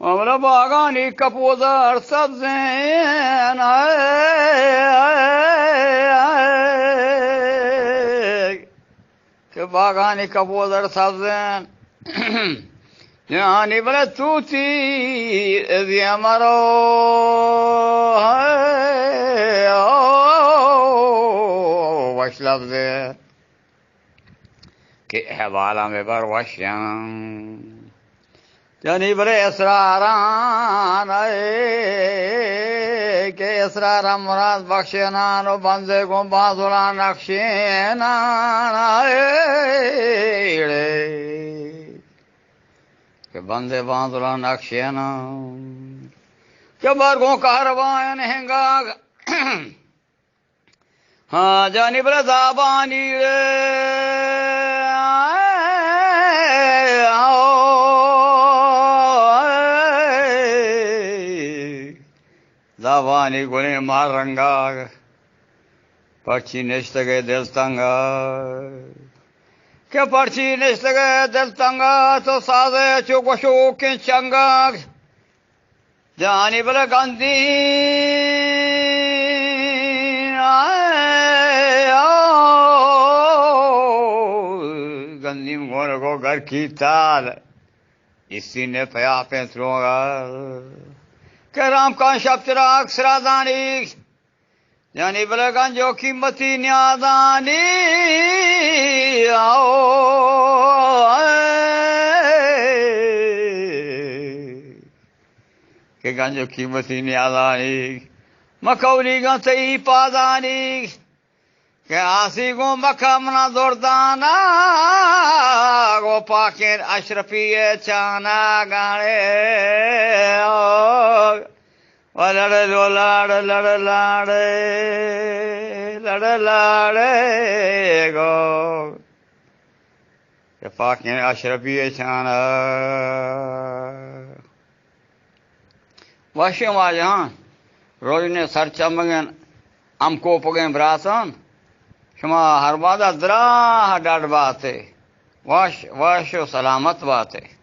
हमरा बागानी कपूदर सब्ज़ें के बागानी कपूदर सब्ज़ें यानी बले तूती दिया मरो वश लफ्ज़ के हवाला में बर वश्यम यानी बड़े इसरारान के इसरारा मुराद बख्शेनान और बंदे को बाजुला नक्शेनान के बंदे बाजुला नक्शेनान के बरगों कारवान हेंगा हाँ जानी बड़े ज़ाबानी ज़ाबानी गुने मार रंगा पर्ची निश्त गए दिल तंगा के पर्ची निश्त गए दिल तंगा तो साजे चुकशो के चंगा जानी बले गंदी गंदी गोर को घर की ताल इसी ने पया पे थ्रोगा के राम का शब चिराग सरादानी यानी बलगन जो कीमती न्यादानी आओ के गंजो कीमती न्यादानी मकौली गंसई पादानी के आसी गो मकमना दुर्दाना गो पाकिर अशरफी चाना गाने लड़ लो लाड़ लड़ लाड़े लड़ लाड़े गो के पाकिर अशरफी चाना वश्यम आज हाँ रोज ने सर चमगन हमको पगें ब्रासन शमा हर बात अदरा डाट बात है वाश वाश सलामत बात है।